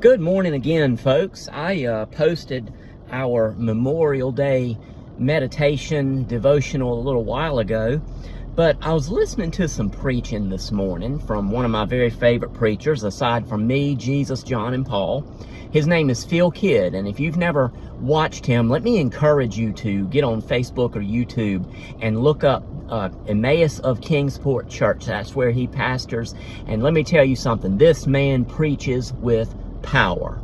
Good morning again, folks. I posted our Memorial Day meditation devotional a little while ago, but I was listening to some preaching this morning from one of my very favorite preachers, aside from me, Jesus, John, and Paul. His name is Phil Kidd, and if you've never watched him, let me encourage you to get on Facebook or YouTube and look up Emmaus of Kingsport Church. That's where he pastors, and let me tell you something. This man preaches with power,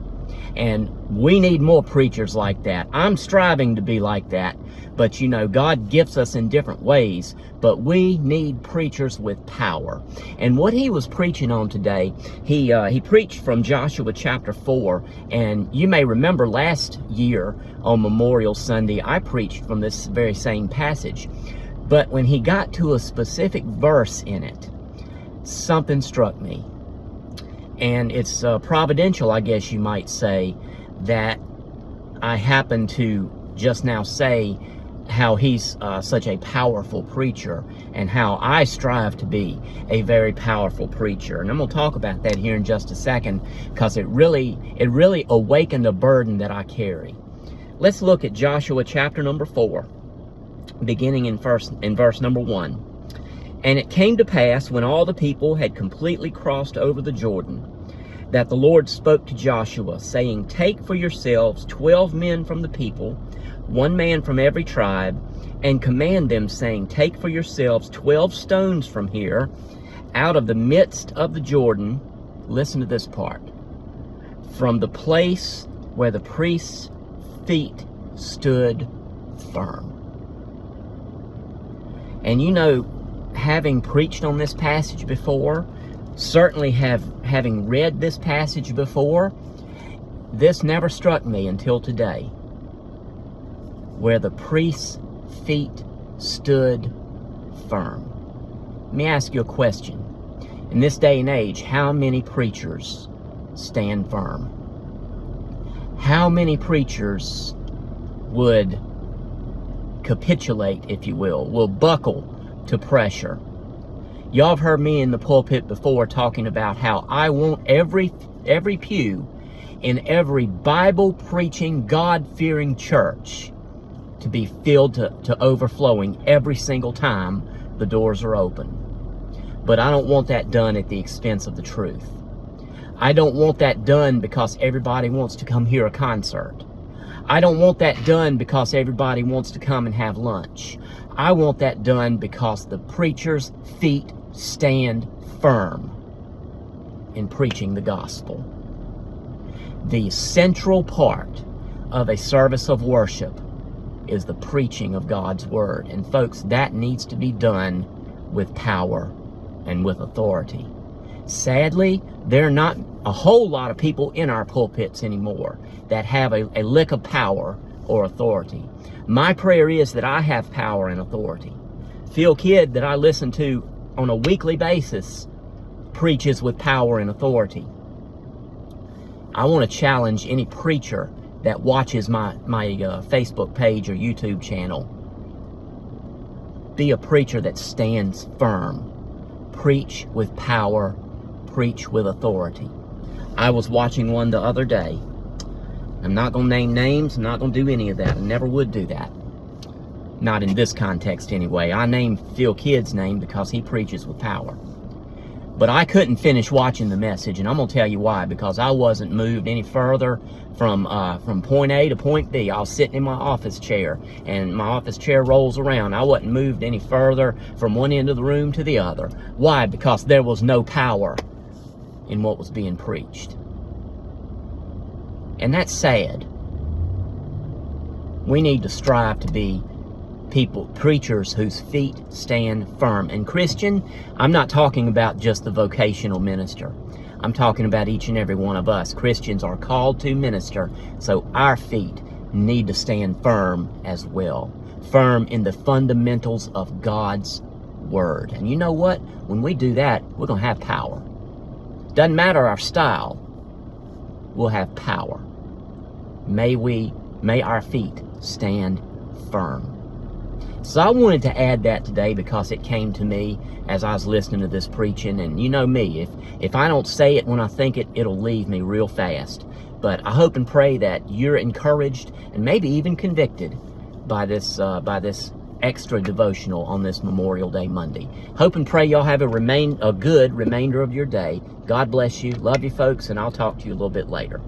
and we need more preachers like that. I'm striving to be like that, but you know, God gifts us in different ways, but we need preachers with power. And what he was preaching on today, he preached from Joshua chapter 4, and you may remember last year on Memorial Sunday I preached from this very same passage. But when he got to a specific verse in it, something struck me. And it's providential, I guess you might say, that I happen to just now say how he's such a powerful preacher and how I strive to be a very powerful preacher. And I'm going to talk about that here in just a second, because it really awakened a burden that I carry. Let's look at Joshua chapter number 4, beginning in verse number 1. And it came to pass, when all the people had completely crossed over the Jordan, that the Lord spoke to Joshua, saying, Take for yourselves 12 men from the people, 1 man from every tribe, and command them, saying, Take for yourselves 12 stones from here, out of the midst of the Jordan. Listen to this part. From the place where the priest's feet stood firm. And you know, having preached on this passage before, certainly having read this passage before, this never struck me until today. Where the priest's feet stood firm. Let me ask you a question. In this day and age, how many preachers stand firm? How many preachers would capitulate, if you will buckle to pressure? Y'all have heard me in the pulpit before talking about how I want every pew in every Bible-preaching, God-fearing church to be filled to overflowing every single time the doors are open. But I don't want that done at the expense of the truth. I don't want that done because everybody wants to come hear a concert. I don't want that done because everybody wants to come and have lunch. I want that done because the preacher's feet stand firm in preaching the gospel. The central part of a service of worship is the preaching of God's word. And folks, that needs to be done with power and with authority. Sadly, there are not a whole lot of people in our pulpits anymore that have a lick of power or authority. My prayer is that I have power and authority. Phil Kidd, that I listen to on a weekly basis, preaches with power and authority. I want to challenge any preacher that watches my Facebook page or YouTube channel. Be a preacher that stands firm. Preach with power. Preach with authority. I was watching one the other day. I'm not going to name names. I'm not going to do any of that. I never would do that. Not in this context anyway. I named Phil Kidd's name because he preaches with power. But I couldn't finish watching the message, and I'm going to tell you why. Because I wasn't moved any further from point A to point B. I was sitting in my office chair, and my office chair rolls around. I wasn't moved any further from one end of the room to the other. Why? Because there was no power in what was being preached. And that's sad. We need to strive to be preachers whose feet stand firm. And Christian, I'm not talking about just the vocational minister. I'm talking about each and every one of us. Christians are called to minister, so our feet need to stand firm as well. Firm in the fundamentals of God's word. And you know what? When we do that, we're going to have power. Doesn't matter our style. We'll have power. May our feet stand firm. So I wanted to add that today because it came to me as I was listening to this preaching. And you know me, if I don't say it when I think it, it'll leave me real fast. But I hope and pray that you're encouraged and maybe even convicted by this extra devotional on this Memorial Day Monday. Hope and pray y'all have a good remainder of your day. God bless you. Love you folks, and I'll talk to you a little bit later.